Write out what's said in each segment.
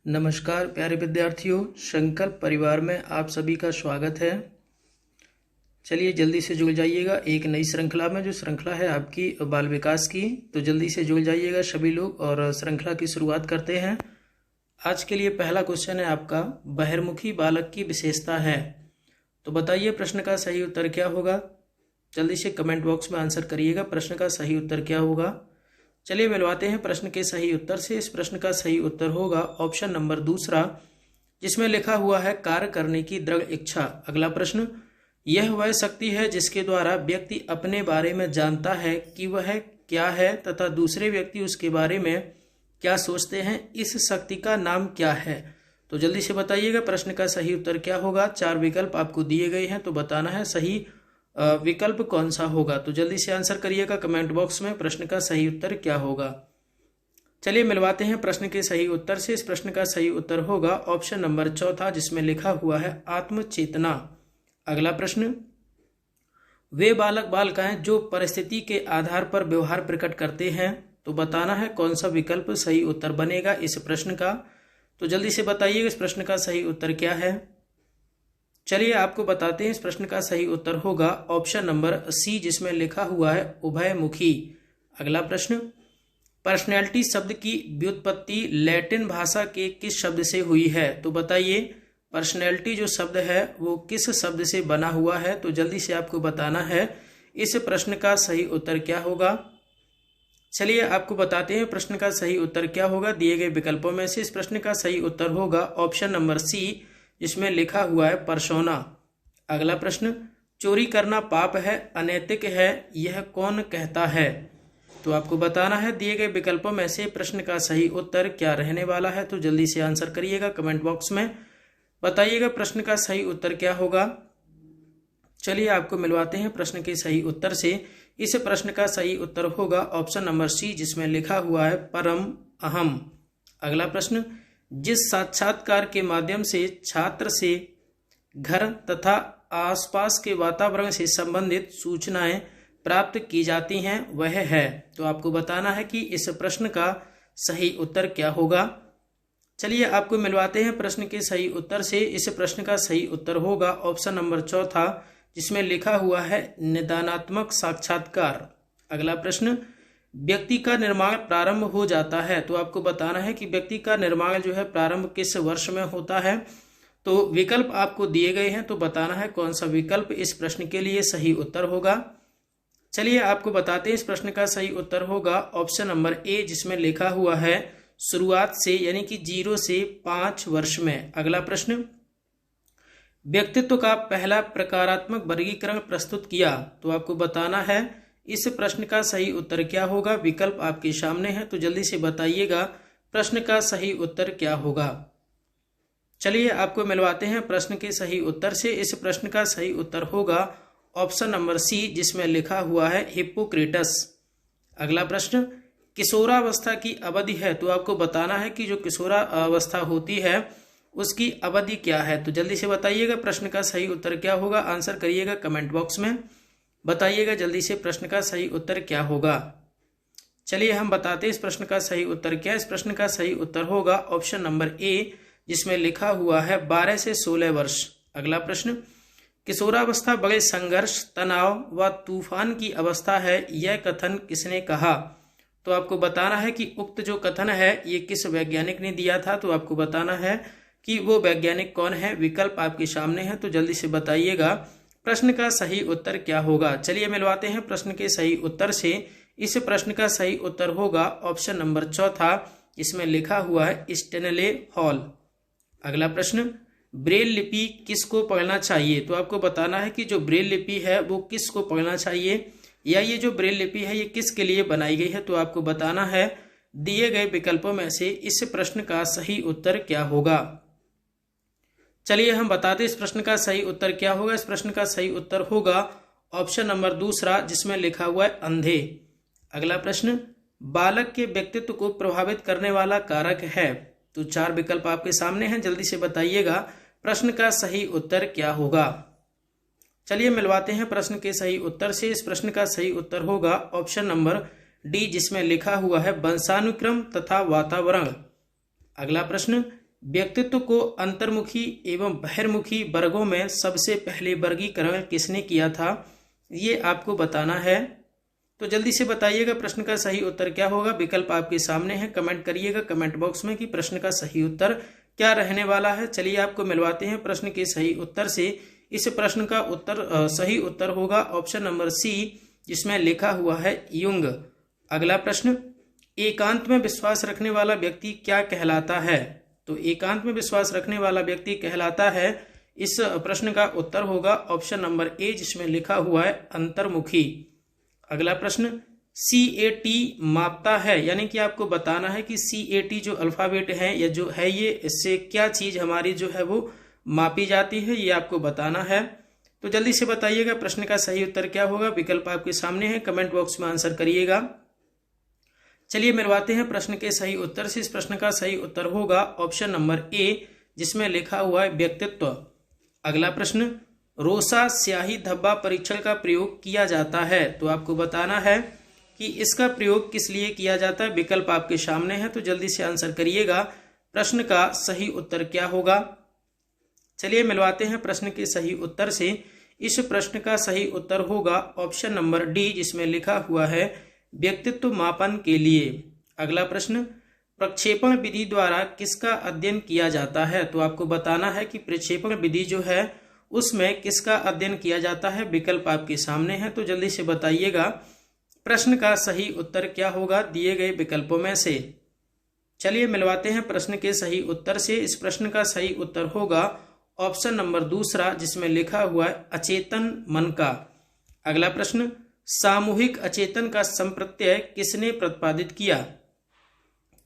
नमस्कार प्यारे विद्यार्थियों, संकल्प परिवार में आप सभी का स्वागत है। चलिए जल्दी से जुड़ जाइएगा एक नई श्रृंखला में, जो श्रृंखला है आपकी बाल विकास की। तो जल्दी से जुड़ जाइएगा सभी लोग और श्रृंखला की शुरुआत करते हैं। आज के लिए पहला क्वेश्चन है आपका, बहिर्मुखी बालक की विशेषता है। तो बताइए प्रश्न का सही उत्तर क्या होगा। जल्दी से कमेंट बॉक्स में आंसर करिएगा, प्रश्न का सही उत्तर क्या होगा। चलिए मिलवाते हैं प्रश्न के सही उत्तर से। इस प्रश्न का सही उत्तर होगा ऑप्शन नंबर दूसरा, जिसमें लिखा हुआ है कार्य करने की दृढ़ इच्छा। अगला प्रश्न, यह वह शक्ति है जिसके द्वारा व्यक्ति अपने बारे में जानता है कि वह क्या है तथा दूसरे व्यक्ति उसके बारे में क्या सोचते हैं। इस शक्ति का नाम क्या है। तो जल्दी से बताइएगा प्रश्न का सही उत्तर क्या होगा। 4 विकल्प आपको दिए गए हैं, तो बताना है सही विकल्प कौन सा होगा। तो जल्दी से आंसर करिएगा कमेंट बॉक्स में, प्रश्न का सही उत्तर क्या होगा। चलिए मिलवाते हैं प्रश्न के सही उत्तर से। इस प्रश्न का सही उत्तर होगा ऑप्शन नंबर चौथा, जिसमें लिखा हुआ है आत्मचेतना। अगला प्रश्न, वे बालक बालिकाएं जो परिस्थिति के आधार पर व्यवहार प्रकट करते हैं। तो बताना है कौन सा विकल्प सही उत्तर बनेगा इस प्रश्न का। तो जल्दी से बताइएगा इस प्रश्न का सही उत्तर क्या है। चलिए आपको बताते हैं, इस प्रश्न का सही उत्तर होगा ऑप्शन नंबर सी, जिसमें लिखा हुआ है उभयमुखी। अगला प्रश्न, पर्सनैलिटी शब्द की व्युत्पत्ति लैटिन भाषा के किस शब्द से हुई है। तो बताइए पर्सनैलिटी जो शब्द है वो किस शब्द से बना हुआ है। तो जल्दी से आपको बताना है इस प्रश्न का सही उत्तर क्या होगा। चलिए आपको बताते हैं प्रश्न का सही उत्तर क्या होगा दिए गए विकल्पों में से। इस प्रश्न का सही उत्तर होगा ऑप्शन नंबर सी, जिसमें लिखा हुआ है पर्सोना। अगला प्रश्न, चोरी करना पाप है, अनैतिक है, यह कौन कहता है। तो आपको बताना है दिए गए विकल्पों में से प्रश्न का सही उत्तर क्या रहने वाला है। तो जल्दी से आंसर करिएगा कमेंट बॉक्स में, बताइएगा प्रश्न का सही उत्तर क्या होगा। चलिए आपको मिलवाते हैं प्रश्न के सही उत्तर से। इस प्रश्न का सही उत्तर होगा ऑप्शन नंबर सी, जिसमें लिखा हुआ है परम अहम। अगला प्रश्न, जिस साक्षात्कार के माध्यम से छात्र से घर तथा आसपास के वातावरण से संबंधित सूचनाएं प्राप्त की जाती हैं वह है। तो आपको बताना है कि इस प्रश्न का सही उत्तर क्या होगा। चलिए आपको मिलवाते हैं प्रश्न के सही उत्तर से। इस प्रश्न का सही उत्तर होगा ऑप्शन नंबर चौथा, जिसमें लिखा हुआ है निदानात्मक साक्षात्कार। अगला प्रश्न, व्यक्ति का निर्माण प्रारंभ हो जाता है। तो आपको बताना है कि व्यक्ति का निर्माण जो है प्रारंभ किस वर्ष में होता है। तो विकल्प आपको दिए गए हैं, तो बताना है कौन सा विकल्प इस प्रश्न के लिए सही उत्तर होगा। चलिए आपको बताते हैं इस प्रश्न का सही उत्तर होगा ऑप्शन नंबर ए, जिसमें लिखा हुआ है शुरुआत से, यानी कि 0 से 5 वर्ष में। अगला प्रश्न, व्यक्तित्व का पहला प्रकारात्मक वर्गीकरण प्रस्तुत किया। तो आपको बताना है इस प्रश्न का सही उत्तर क्या होगा। विकल्प आपके सामने है, तो जल्दी से बताइएगा प्रश्न का सही उत्तर क्या होगा। चलिए आपको मिलवाते हैं प्रश्न के सही उत्तर से। इस प्रश्न का सही उत्तर होगा ऑप्शन नंबर सी, जिसमें लिखा हुआ है हिप्पोक्रेटस। अगला प्रश्न, किशोरावस्था की अवधि है। तो आपको बताना है कि जो किशोरावस्था होती है उसकी अवधि क्या है। तो जल्दी से बताइएगा प्रश्न का सही उत्तर क्या होगा। आंसर करिएगा कमेंट बॉक्स में, बताइएगा जल्दी से प्रश्न का सही उत्तर क्या होगा। चलिए हम बताते हैं इस प्रश्न का सही उत्तर क्या है। इस प्रश्न का सही उत्तर होगा ऑप्शन नंबर ए, जिसमें लिखा हुआ है 12 से 16 वर्ष। अगला प्रश्न, किशोरावस्था बड़े संघर्ष, तनाव व तूफान की अवस्था है, यह कथन किसने कहा। तो आपको बताना है कि उक्त जो कथन है ये किस वैज्ञानिक ने दिया था। तो आपको बताना है कि वो वैज्ञानिक कौन है। विकल्प आपके सामने है, तो जल्दी से बताइएगा प्रश्न का सही उत्तर क्या होगा। चलिए मिलवाते हैं प्रश्न के सही उत्तर से। इस प्रश्न का सही उत्तर होगा ऑप्शन नंबर चौथा, इसमें लिखा हुआ है स्टेनले हॉल। अगला प्रश्न, ब्रेल लिपि किसको पढ़ना चाहिए। तो आपको बताना है कि जो ब्रेल लिपि है वो किसको पढ़ना चाहिए, या ये जो ब्रेल लिपि है ये किसके लिए बनाई गई है। तो आपको बताना है दिए गए विकल्पों में से इस प्रश्न का सही उत्तर क्या होगा। चलिए हम बताते हैं इस प्रश्न का सही उत्तर क्या होगा। इस प्रश्न का सही उत्तर होगा ऑप्शन नंबर दूसरा, जिसमें लिखा हुआ है अंधे। अगला प्रश्न, बालक के व्यक्तित्व को प्रभावित करने वाला कारक है। तो 4 विकल्प आपके सामने हैं, जल्दी से बताइएगा प्रश्न का सही उत्तर क्या होगा। चलिए मिलवाते हैं प्रश्न के सही उत्तर से। इस प्रश्न का सही उत्तर होगा ऑप्शन नंबर डी, जिसमें लिखा हुआ है वंशानुक्रम तथा वातावरण। अगला प्रश्न, व्यक्तित्व को अंतर्मुखी एवं बहिर्मुखी वर्गों में सबसे पहले वर्गीकरण किसने किया था, ये आपको बताना है। तो जल्दी से बताइएगा प्रश्न का सही उत्तर क्या होगा। विकल्प आपके सामने है, कमेंट करिएगा कमेंट बॉक्स में कि प्रश्न का सही उत्तर क्या रहने वाला है। चलिए आपको मिलवाते हैं प्रश्न के सही उत्तर से। इस प्रश्न का सही उत्तर होगा ऑप्शन नंबर सी, जिसमें लिखा हुआ है युंग। अगला प्रश्न, एकांत में विश्वास रखने वाला व्यक्ति क्या कहलाता है। तो एकांत में विश्वास रखने वाला व्यक्ति कहलाता है, इस प्रश्न का उत्तर होगा ऑप्शन नंबर ए, जिसमें लिखा हुआ है अंतर्मुखी। अगला प्रश्न, CAT मापता है, यानी कि आपको बताना है कि CAT जो अल्फाबेट है या जो है ये, इससे क्या चीज हमारी जो है वो मापी जाती है, ये आपको बताना है। तो जल्दी से बताइएगा प्रश्न का सही उत्तर क्या होगा। विकल्प आपके सामने है, कमेंट बॉक्स में आंसर करिएगा। चलिए मिलवाते हैं प्रश्न के सही उत्तर से। इस प्रश्न का सही उत्तर होगा ऑप्शन नंबर ए, जिसमें लिखा हुआ है व्यक्तित्व। अगला प्रश्न, रोसा स्याही धब्बा परीक्षण का प्रयोग किया जाता है। तो आपको बताना है कि इसका प्रयोग किस लिए किया जाता है। विकल्प आपके सामने है, तो जल्दी से आंसर करिएगा प्रश्न का सही उत्तर क्या होगा। चलिए मिलवाते हैं प्रश्न के सही उत्तर से। इस प्रश्न का सही उत्तर होगा ऑप्शन नंबर डी, जिसमें लिखा हुआ है व्यक्तित्व मापन के लिए। अगला प्रश्न, प्रक्षेपण विधि द्वारा किसका अध्ययन किया जाता है। तो आपको बताना है कि प्रक्षेपण विधि जो है उसमें किसका अध्ययन किया जाता है। विकल्प आपके सामने है, तो जल्दी से बताइएगा प्रश्न का सही उत्तर क्या होगा दिए गए विकल्पों में से। चलिए मिलवाते हैं प्रश्न के सही उत्तर से। इस प्रश्न का सही उत्तर होगा ऑप्शन नंबर दूसरा, जिसमें लिखा हुआ है अचेतन मन का। अगला प्रश्न, सामूहिक अचेतन का संप्रत्यय किसने प्रतिपादित किया।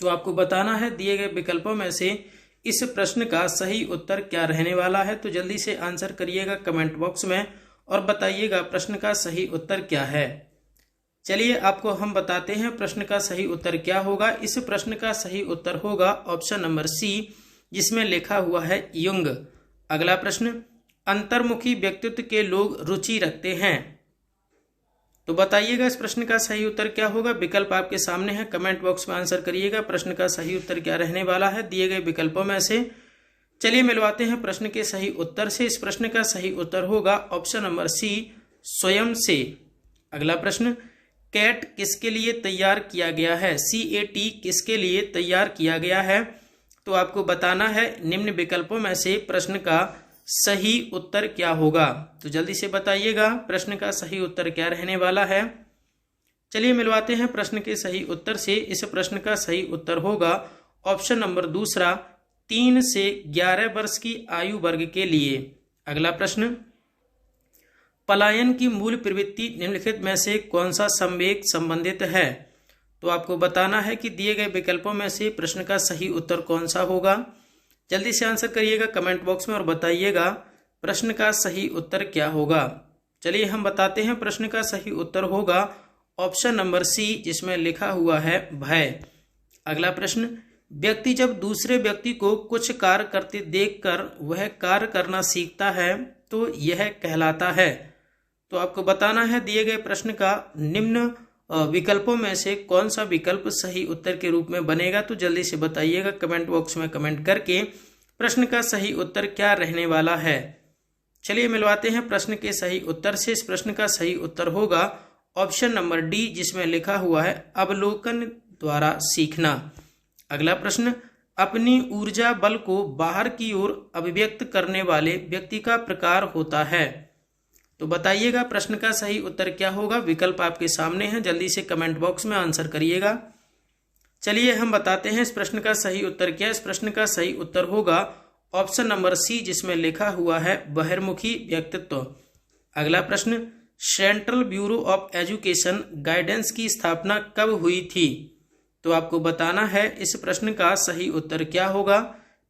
तो आपको बताना है दिए गए विकल्पों में से इस प्रश्न का सही उत्तर क्या रहने वाला है। तो जल्दी से आंसर करिएगा कमेंट बॉक्स में और बताइएगा प्रश्न का सही उत्तर क्या है। चलिए आपको हम बताते हैं प्रश्न का सही उत्तर क्या होगा। इस प्रश्न का सही उत्तर होगा ऑप्शन नंबर सी, जिसमें लिखा हुआ है युंग। अगला प्रश्न, अंतर्मुखी व्यक्तित्व के लोग रुचि रखते हैं। तो बताइएगा इस प्रश्न का सही उत्तर क्या होगा। विकल्प आपके सामने है, कमेंट बॉक्स में आंसर करिएगा प्रश्न का सही उत्तर क्या रहने वाला है दिए गए विकल्पों में से। चलिए मिलवाते हैं प्रश्न के सही उत्तर से। इस प्रश्न का सही उत्तर होगा ऑप्शन नंबर सी, स्वयं से। अगला प्रश्न, कैट किसके लिए तैयार किया गया है। CAT किसके लिए तैयार किया गया है। तो आपको बताना है निम्न विकल्पों में से प्रश्न का सही उत्तर क्या होगा। तो जल्दी से बताइएगा प्रश्न का सही उत्तर क्या रहने वाला है। चलिए मिलवाते हैं प्रश्न के सही उत्तर से। इस प्रश्न का सही उत्तर होगा ऑप्शन नंबर दूसरा, 3 से 11 वर्ष की आयु वर्ग के लिए। अगला प्रश्न, पलायन की मूल प्रवृत्ति निम्नलिखित में से कौन सा संवेग संबंधित है। तो आपको बताना है कि दिए गए विकल्पों में से प्रश्न का सही उत्तर कौन सा होगा। जल्दी से आंसर करिएगा कमेंट बॉक्स में और बताइएगा प्रश्न का सही उत्तर क्या होगा। चलिए हम बताते हैं प्रश्न का सही उत्तर होगा ऑप्शन नंबर सी, जिसमें लिखा हुआ है भय। अगला प्रश्न, व्यक्ति जब दूसरे व्यक्ति को कुछ कार्य करते देखकर वह कार्य करना सीखता है तो यह कहलाता है। तो आपको बताना है दिए गए प्रश्न का निम्न विकल्पों में से कौन सा विकल्प सही उत्तर के रूप में बनेगा। तो जल्दी से बताइएगा कमेंट बॉक्स में कमेंट करके प्रश्न का सही उत्तर क्या रहने वाला है। चलिए मिलवाते हैं प्रश्न के सही उत्तर से। इस प्रश्न का सही उत्तर होगा ऑप्शन नंबर डी, जिसमें लिखा हुआ है अवलोकन द्वारा सीखना। अगला प्रश्न, अपनी ऊर्जा बल को बाहर की ओर अभिव्यक्त करने वाले व्यक्ति का प्रकार होता है। तो बताइएगा प्रश्न का सही उत्तर क्या होगा। विकल्प आपके सामने है, जल्दी से कमेंट बॉक्स में आंसर करिएगा। चलिए हम बताते हैं इस प्रश्न का सही उत्तर क्या। इस प्रश्न का सही उत्तर होगा ऑप्शन नंबर सी, जिसमें लिखा हुआ है बहिर्मुखी व्यक्तित्व। अगला प्रश्न, central bureau of education guidance की स्थापना कब हुई थी। तो आपको बताना है इस प्रश्न का सही उत्तर क्या होगा।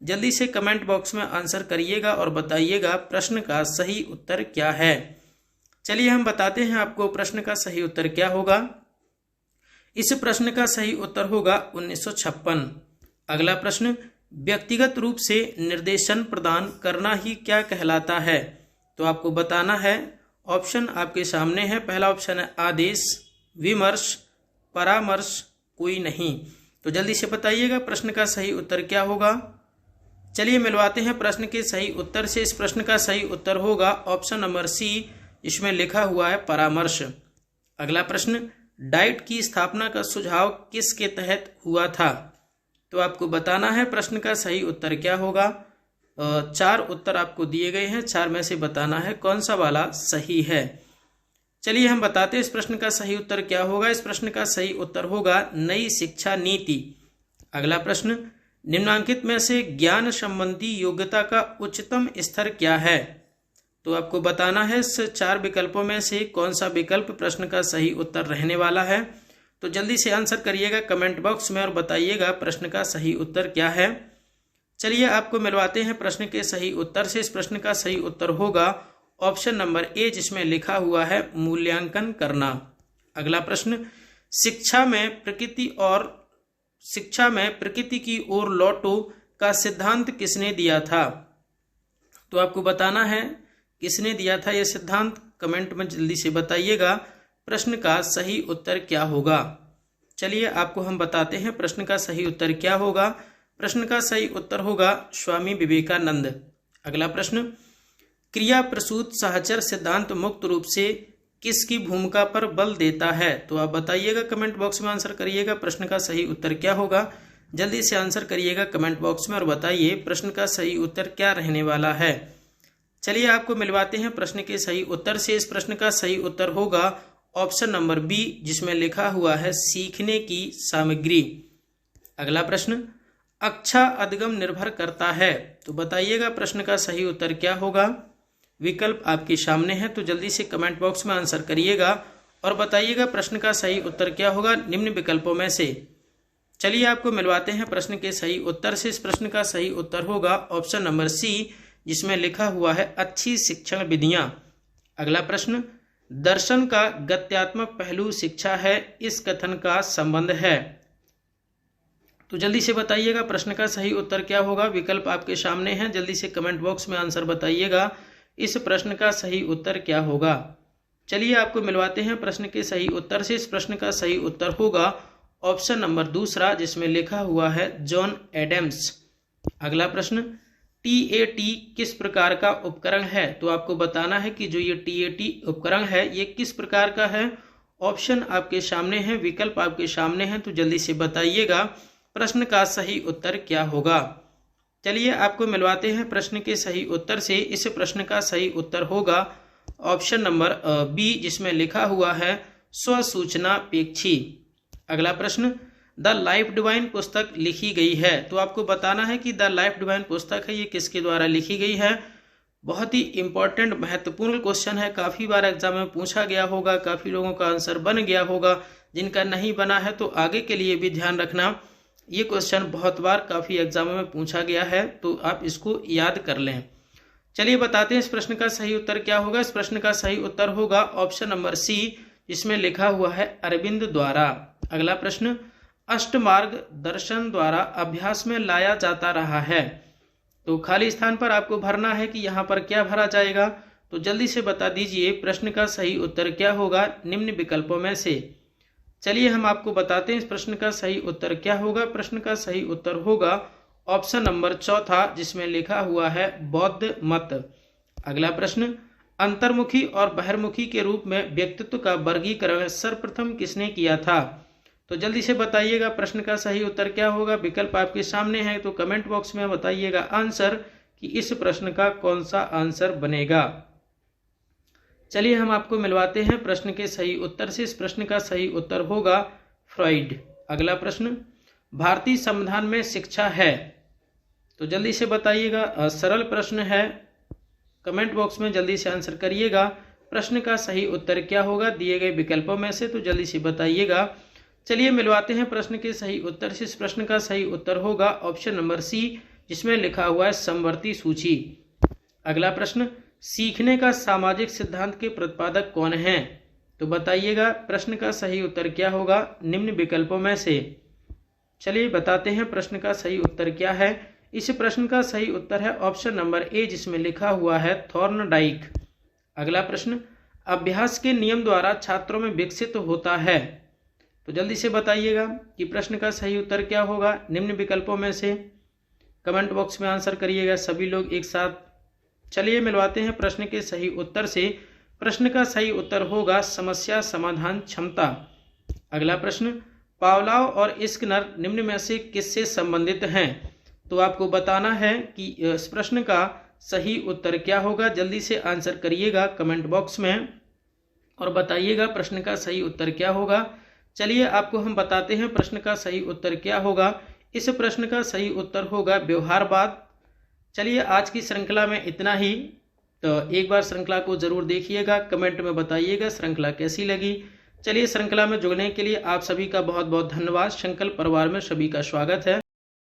जल्दी से कमेंट बॉक्स में आंसर करिएगा और बताइएगा प्रश्न का सही उत्तर क्या है। चलिए हम बताते हैं आपको प्रश्न का सही उत्तर क्या होगा। इस प्रश्न का सही उत्तर होगा 1956। अगला प्रश्न, व्यक्तिगत रूप से निर्देशन प्रदान करना ही क्या कहलाता है। तो आपको बताना है, ऑप्शन आपके सामने है। पहला ऑप्शन है आदेश, विमर्श, परामर्श, कोई नहीं। तो जल्दी से बताइएगा प्रश्न का सही उत्तर क्या होगा। चलिए मिलवाते हैं प्रश्न के सही उत्तर से। इस प्रश्न का सही उत्तर होगा ऑप्शन नंबर सी, इसमें लिखा हुआ है परामर्श। अगला प्रश्न, डाइट की स्थापना का सुझाव किसके तहत हुआ था? तो आपको बताना है प्रश्न का सही उत्तर क्या होगा। 4 उत्तर आपको दिए गए हैं, 4 में से बताना है कौन सा वाला सही है। चलिए हम बताते हैं इस प्रश्न का सही उत्तर क्या होगा। इस प्रश्न का सही उत्तर होगा नई शिक्षा नीति। अगला प्रश्न, निम्नांकित में से ज्ञान संबंधी योग्यता का उच्चतम स्तर क्या है? तो आपको बताना है इस 4 विकल्पों में से कौन सा विकल्प प्रश्न का सही उत्तर रहने वाला है। तो जल्दी से आंसर करिएगा कमेंट बॉक्स में और बताइएगा प्रश्न का सही उत्तर क्या है। चलिए आपको मिलवाते हैं प्रश्न के सही उत्तर से। इस प्रश्न का सही उत्तर होगा ऑप्शन नंबर ए, जिसमें लिखा हुआ है मूल्यांकन करना। अगला प्रश्न, शिक्षा में प्रकृति की ओर लौटो का सिद्धांत किसने दिया था? तो आपको बताना है किसने दिया था यह सिद्धांत, कमेंट में जल्दी से बताइएगा प्रश्न का सही उत्तर क्या होगा। चलिए आपको हम बताते हैं प्रश्न का सही उत्तर क्या होगा। प्रश्न का सही उत्तर होगा स्वामी विवेकानंद। अगला प्रश्न, क्रिया प्रसूत सहचर सिद्धांत मुक्त रूप से किसकी भूमिका पर बल देता है? तो आप बताइएगा कमेंट बॉक्स में आंसर करिएगा प्रश्न का सही उत्तर क्या होगा। जल्दी से आंसर करिएगा कमेंट बॉक्स में और बताइए प्रश्न का सही उत्तर क्या रहने वाला है। चलिए आपको मिलवाते हैं प्रश्न के सही उत्तर से। इस प्रश्न का सही उत्तर होगा ऑप्शन नंबर बी, जिसमें लिखा हुआ है सीखने की सामग्री। अगला प्रश्न, अक्षा अधिगम निर्भर करता है। तो बताइएगा प्रश्न का सही उत्तर क्या होगा। विकल्प आपके सामने है, तो जल्दी से कमेंट बॉक्स में आंसर करिएगा और बताइएगा प्रश्न का सही उत्तर क्या होगा निम्न विकल्पों में से। चलिए आपको मिलवाते हैं प्रश्न के सही उत्तर से। इस प्रश्न का सही उत्तर होगा ऑप्शन नंबर सी, जिसमें लिखा हुआ है अच्छी शिक्षण विधियां। अगला प्रश्न, दर्शन का गत्यात्मक पहलू शिक्षा है, इस कथन का संबंध है। तो जल्दी से बताइएगा प्रश्न का सही उत्तर क्या होगा। विकल्प आपके सामने हैं, जल्दी से कमेंट बॉक्स में आंसर बताइएगा इस प्रश्न का सही उत्तर क्या होगा। चलिए आपको मिलवाते हैं प्रश्न के सही उत्तर से। इस प्रश्न का सही उत्तर होगा ऑप्शन नंबर दूसरा, जिसमें लिखा हुआ है जॉन एडम्स। अगला प्रश्न, टीएटी किस प्रकार का उपकरण है? तो आपको बताना है कि जो ये टीएटी उपकरण है ये किस प्रकार का है। ऑप्शन आपके सामने है, विकल्प आपके सामने हैं, तो जल्दी से बताइएगा प्रश्न का सही उत्तर क्या होगा। चलिए आपको मिलवाते हैं प्रश्न के सही उत्तर से। इस प्रश्न का सही उत्तर होगा ऑप्शन नंबर बी, जिसमें लिखा हुआ है स्वसूचनापेक्षी। अगला प्रश्न, द लाइफ डिवाइन पुस्तक लिखी गई है। तो आपको बताना है कि द लाइफ डिवाइन पुस्तक है ये किसके द्वारा लिखी गई है। बहुत ही इंपॉर्टेंट महत्वपूर्ण क्वेश्चन है, काफ़ी बार एग्जाम में पूछा गया होगा, काफ़ी लोगों का आंसर बन गया होगा, जिनका नहीं बना है तो आगे के लिए भी ध्यान रखना। ये क्वेश्चन बहुत बार काफ़ी एग्जामों में पूछा गया है, तो आप इसको याद कर लें। चलिए बताते हैं इस प्रश्न का सही उत्तर क्या होगा। इस प्रश्न का सही उत्तर होगा ऑप्शन नंबर सी, जिसमें लिखा हुआ है अरविंद द्वारा। अगला प्रश्न, अष्टमार्ग दर्शन द्वारा अभ्यास में लाया जाता रहा है। तो खाली स्थान पर आपको भरना है कि यहाँ पर क्या भरा जाएगा। तो जल्दी से बता दीजिए प्रश्न का सही उत्तर क्या होगा निम्न विकल्पों में से। चलिए हम आपको बताते हैं इस प्रश्न का सही उत्तर क्या होगा। प्रश्न का सही उत्तर होगा ऑप्शन नंबर चौथा, जिसमें लिखा हुआ है बौद्ध मत। अगला प्रश्न, अंतर्मुखी और बहिर्मुखी के रूप में व्यक्तित्व का वर्गीकरण सर्वप्रथम किसने किया था। तो जल्दी से बताइएगा प्रश्न का सही उत्तर क्या होगा। विकल्प आपके सामने है, तो कमेंट बॉक्स में बताइएगा आंसर कि इस प्रश्न का कौन सा आंसर बनेगा। चलिए हम आपको मिलवाते हैं प्रश्न के सही उत्तर से। इस प्रश्न का सही उत्तर होगा फ्रॉइड। अगला प्रश्न, भारतीय संविधान में शिक्षा है। तो जल्दी से बताइएगा, सरल प्रश्न है, कमेंट बॉक्स में जल्दी से आंसर करिएगा प्रश्न का सही उत्तर क्या होगा दिए गए विकल्पों में से। तो जल्दी से बताइएगा। चलिए मिलवाते हैं प्रश्न के सही उत्तर से। इस प्रश्न का सही उत्तर होगा ऑप्शन नंबर सी, जिसमें लिखा हुआ है समवर्ती सूची। अगला प्रश्न, सीखने का सामाजिक सिद्धांत के प्रतिपादक कौन हैं। तो बताइएगा प्रश्न का सही उत्तर क्या होगा निम्न विकल्पों में से। चलिए बताते हैं प्रश्न का सही उत्तर क्या है। इस प्रश्न का सही उत्तर है ऑप्शन नंबर ए, जिसमें लिखा हुआ है थॉर्नडाइक। अगला प्रश्न, अभ्यास के नियम द्वारा छात्रों में विकसित होता है। तो जल्दी से बताइएगा कि प्रश्न का सही उत्तर क्या होगा निम्न विकल्पों में से। कमेंट बॉक्स में आंसर करिएगा सभी लोग एक साथ। चलिए मिलवाते हैं प्रश्न के सही उत्तर से। प्रश्न का सही उत्तर होगा समस्या समाधान क्षमता। अगला प्रश्न, पावलोव और स्किनर निम्न में से किससे संबंधित हैं? तो आपको बताना है कि इस प्रश्न का सही उत्तर क्या होगा। जल्दी से आंसर करिएगा कमेंट बॉक्स में और बताइएगा प्रश्न का सही उत्तर क्या होगा। चलिए आपको हम बताते हैं प्रश्न का सही उत्तर क्या होगा। इस प्रश्न का सही उत्तर होगा व्यवहारवाद। चलिए आज की श्रृंखला में इतना ही। तो एक बार श्रृंखला को जरूर देखिएगा, कमेंट में बताइएगा श्रृंखला कैसी लगी। चलिए श्रृंखला में जुड़ने के लिए आप सभी का बहुत बहुत धन्यवाद। संकल्प परिवार में सभी का स्वागत है।